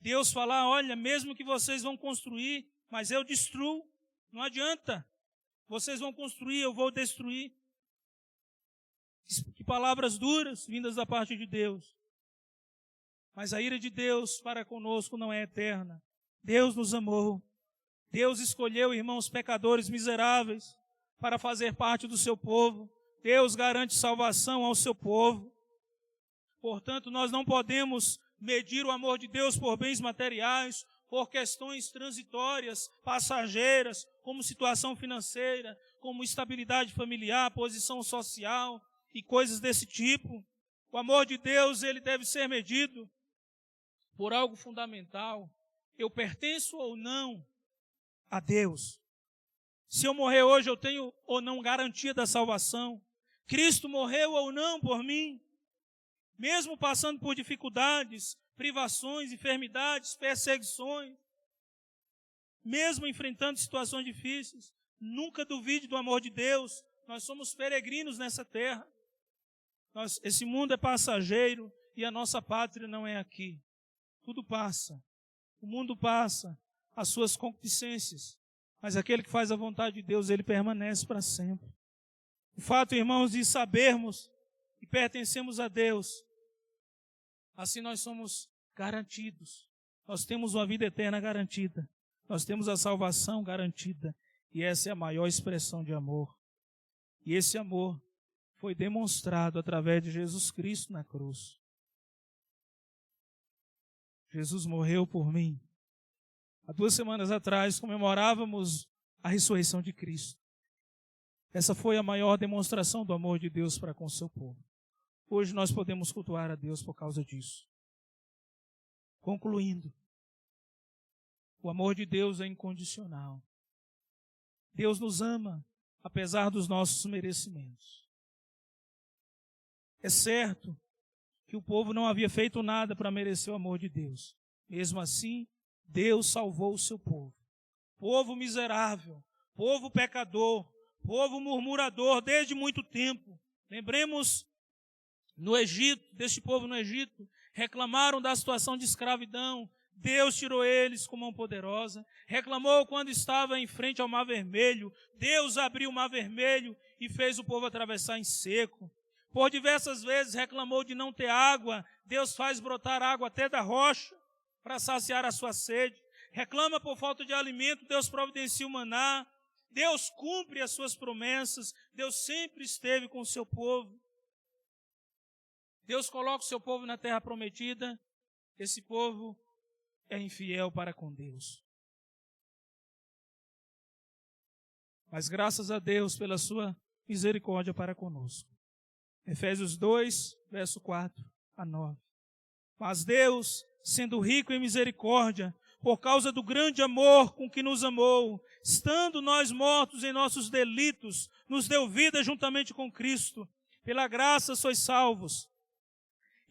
Deus falar: olha, mesmo que vocês vão construir, mas eu destruo. Não adianta. Vocês vão construir, eu vou destruir. Que palavras duras vindas da parte de Deus. Mas a ira de Deus para conosco não é eterna. Deus nos amou. Deus escolheu, irmãos, pecadores miseráveis para fazer parte do seu povo. Deus garante salvação ao seu povo. Portanto, nós não podemos medir o amor de Deus por bens materiais, por questões transitórias, passageiras, como situação financeira, como estabilidade familiar, posição social e coisas desse tipo. O amor de Deus, ele deve ser medido por algo fundamental. Eu pertenço ou não a Deus? Se eu morrer hoje, eu tenho ou não garantia da salvação? Cristo morreu ou não por mim? Mesmo passando por dificuldades, privações, enfermidades, perseguições, mesmo enfrentando situações difíceis, Nunca duvide do amor de Deus. Nós somos peregrinos nessa terra. Esse mundo é passageiro e a nossa pátria não é aqui. Tudo passa. O mundo passa, as suas concupiscências. Mas aquele que faz a vontade de Deus, ele permanece para sempre. O fato, irmãos, de sabermos que pertencemos a Deus, assim nós somos garantidos. Nós temos uma vida eterna garantida. Nós temos a salvação garantida. E essa é a maior expressão de amor. E esse amor foi demonstrado através de Jesus Cristo na cruz. Jesus morreu por mim. Há 2 semanas atrás comemorávamos a ressurreição de Cristo. Essa foi a maior demonstração do amor de Deus para com o seu povo. Hoje nós podemos cultuar a Deus por causa disso. Concluindo, o amor de Deus é incondicional. Deus nos ama, apesar dos nossos merecimentos. É certo que o povo não havia feito nada para merecer o amor de Deus. Mesmo assim, Deus salvou o seu povo. Povo miserável, povo pecador, povo murmurador desde muito tempo. Lembremos no Egito, deste povo no Egito, reclamaram da situação de escravidão. Deus tirou eles com mão poderosa. Reclamou quando estava em frente ao Mar Vermelho. Deus abriu o Mar Vermelho e fez o povo atravessar em seco. Por diversas vezes reclamou de não ter água. Deus faz brotar água até da rocha para saciar a sua sede. Reclama por falta de alimento, Deus providencia o maná. Deus cumpre as suas promessas. Deus sempre esteve com o seu povo. Deus coloca o seu povo na terra prometida. Esse povo é infiel para com Deus. Mas graças a Deus pela sua misericórdia para conosco. Efésios 2, verso 4 a 9. Mas Deus, sendo rico em misericórdia, por causa do grande amor com que nos amou, estando nós mortos em nossos delitos, nos deu vida juntamente com Cristo. Pela graça sois salvos.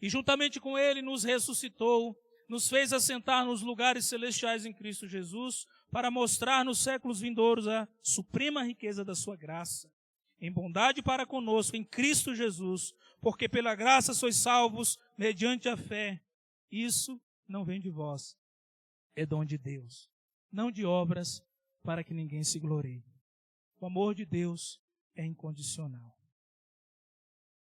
E juntamente com Ele nos ressuscitou, nos fez assentar nos lugares celestiais em Cristo Jesus, para mostrar nos séculos vindouros a suprema riqueza da sua graça, em bondade para conosco, em Cristo Jesus, porque pela graça sois salvos, mediante a fé. Isso não vem de vós, é dom de Deus, não de obras, para que ninguém se glorie. O amor de Deus é incondicional.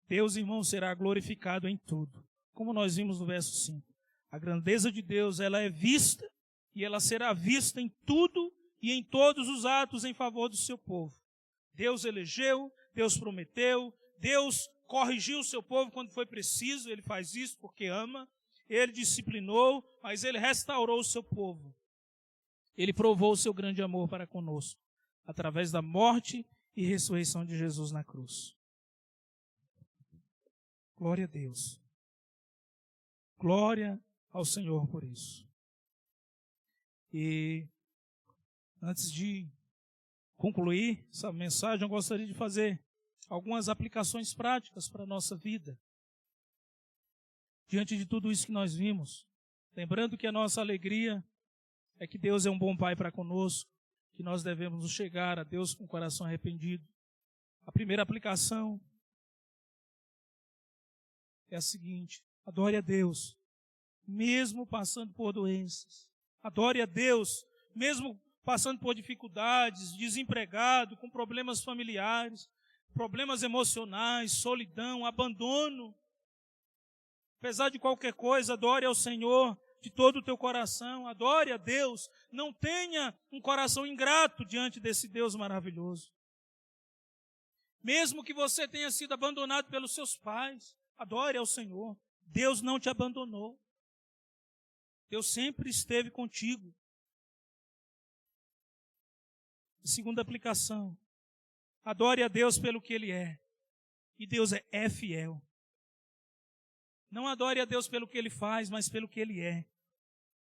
Deus, irmão, será glorificado em tudo, como nós vimos no verso 5. A grandeza de Deus, ela é vista e ela será vista em tudo e em todos os atos em favor do seu povo. Deus elegeu, Deus prometeu, Deus corrigiu o seu povo quando foi preciso, Ele faz isso porque ama, Ele disciplinou, mas Ele restaurou o seu povo. Ele provou o seu grande amor para conosco, através da morte e ressurreição de Jesus na cruz. Glória a Deus. Glória ao Senhor por isso. E antes de concluir essa mensagem, eu gostaria de fazer algumas aplicações práticas para a nossa vida. Diante de tudo isso que nós vimos, lembrando que a nossa alegria é que Deus é um bom Pai para conosco, que nós devemos nos chegar a Deus com o coração arrependido. A primeira aplicação é a seguinte: adore a Deus, mesmo passando por doenças. Adore a Deus, mesmo passando por dificuldades, desempregado, com problemas familiares, problemas emocionais, solidão, abandono. Apesar de qualquer coisa, adore ao Senhor de todo o teu coração, adore a Deus. Não tenha um coração ingrato diante desse Deus maravilhoso. Mesmo que você tenha sido abandonado pelos seus pais, adore ao Senhor. Deus não te abandonou. Deus sempre esteve contigo. Segunda aplicação: adore a Deus pelo que Ele é. E Deus é fiel. Não adore a Deus pelo que Ele faz, mas pelo que Ele é.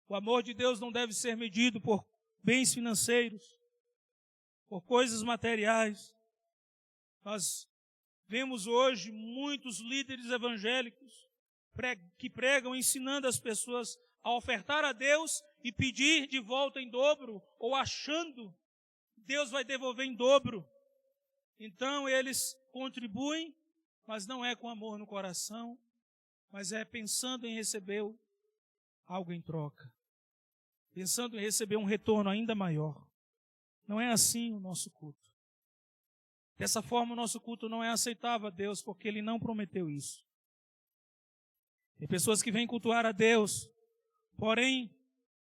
O amor de Deus não deve ser medido por bens financeiros, por coisas materiais. Nós vemos hoje muitos líderes evangélicos que pregam ensinando as pessoas a ofertar a Deus e pedir de volta em dobro, ou achando Deus vai devolver em dobro. Então eles contribuem, mas não é com amor no coração, mas é pensando em receber algo em troca. Pensando em receber um retorno ainda maior. Não é assim o nosso culto. Dessa forma o nosso culto não é aceitável a Deus, porque Ele não prometeu isso. Tem pessoas que vêm cultuar a Deus, porém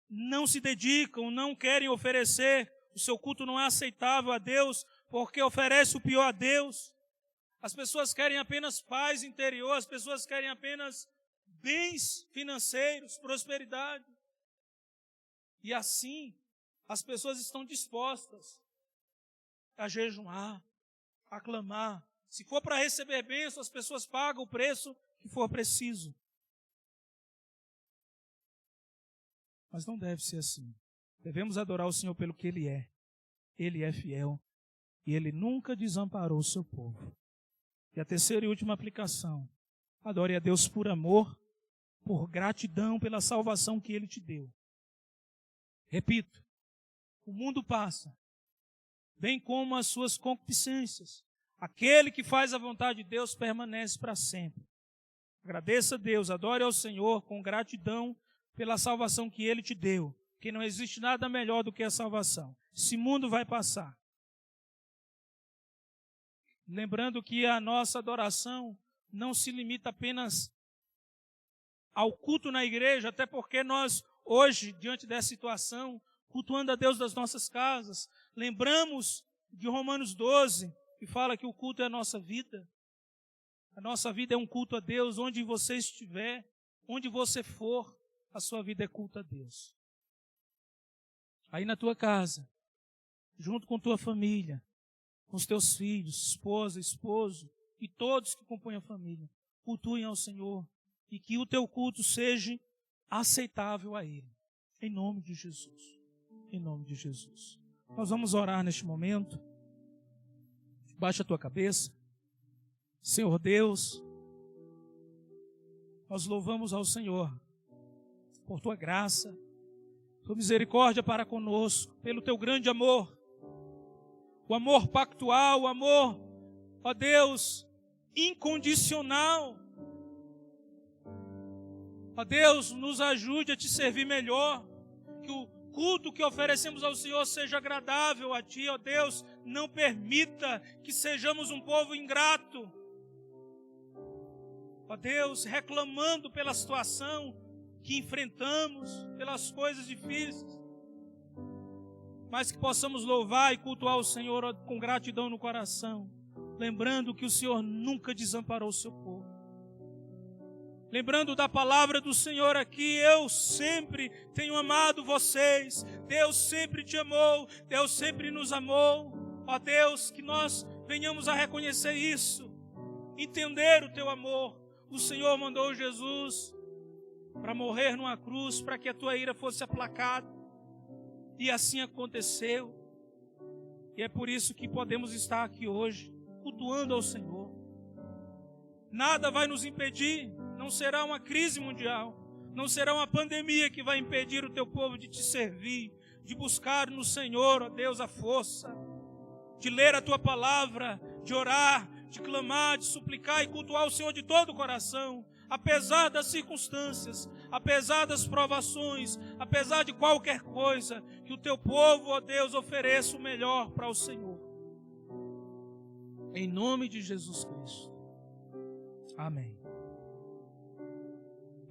não se dedicam, não querem oferecer. O seu culto não é aceitável a Deus, porque oferece o pior a Deus. As pessoas querem apenas paz interior, as pessoas querem apenas bens financeiros, prosperidade. E assim, as pessoas estão dispostas a jejuar, a clamar. Se for para receber bênção, as pessoas pagam o preço que for preciso. Mas não deve ser assim. Devemos adorar o Senhor pelo que Ele é. Ele é fiel e Ele nunca desamparou o seu povo. E a terceira e última aplicação: adore a Deus por amor, por gratidão pela salvação que Ele te deu. Repito, o mundo passa, bem como as suas concupiscências. Aquele que faz a vontade de Deus permanece para sempre. Agradeça a Deus, adore ao Senhor com gratidão pela salvação que Ele te deu, porque não existe nada melhor do que a salvação. Esse mundo vai passar. Lembrando que a nossa adoração não se limita apenas ao culto na igreja, até porque nós, hoje, diante dessa situação, cultuando a Deus das nossas casas, lembramos de Romanos 12, que fala que o culto é a nossa vida. A nossa vida é um culto a Deus, onde você estiver, onde você for, a sua vida é culto a Deus. Aí na tua casa, junto com tua família, com os teus filhos, esposa, esposo e todos que compõem a família, cultuem ao Senhor e que o teu culto seja aceitável a Ele. Em nome de Jesus. Em nome de Jesus. Nós vamos orar neste momento. Baixa a tua cabeça. Senhor Deus, nós louvamos ao Senhor por tua graça, tua misericórdia para conosco, pelo teu grande amor, o amor pactual, o amor, ó Deus, incondicional. Ó Deus, nos ajude a te servir melhor, que o culto que oferecemos ao Senhor seja agradável a ti, ó Deus. Não permita que sejamos um povo ingrato, ó Deus, reclamando pela situação que enfrentamos, pelas coisas difíceis, mas que possamos louvar e cultuar o Senhor com gratidão no coração, lembrando que o Senhor nunca desamparou o seu povo. Lembrando da palavra do Senhor aqui: eu sempre tenho amado vocês, Deus sempre te amou, Deus sempre nos amou. Ó Deus, que nós venhamos a reconhecer isso, entender o teu amor. O Senhor mandou Jesus para morrer numa cruz, para que a tua ira fosse aplacada, e assim aconteceu. E é por isso que podemos estar aqui hoje, cultuando ao Senhor. Nada vai nos impedir. Não será uma crise mundial, não será uma pandemia que vai impedir o teu povo de te servir, de buscar no Senhor, ó Deus, a força, de ler a tua palavra, de orar, de clamar, de suplicar e cultuar o Senhor de todo o coração, apesar das circunstâncias, apesar das provações, apesar de qualquer coisa, que o teu povo, ó Deus, ofereça o melhor para o Senhor. Em nome de Jesus Cristo. Amém.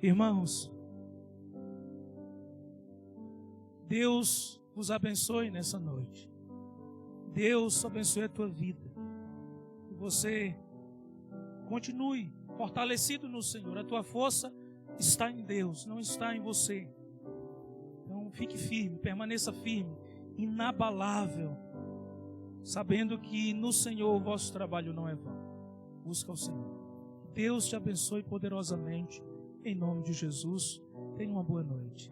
Irmãos, Deus vos abençoe nessa noite. Deus abençoe a tua vida. Que você continue fortalecido no Senhor. A tua força está em Deus, não está em você. Então fique firme, permaneça firme, inabalável, sabendo que no Senhor o vosso trabalho não é vão. Busca o Senhor. Deus te abençoe poderosamente. Em nome de Jesus, tenha uma boa noite.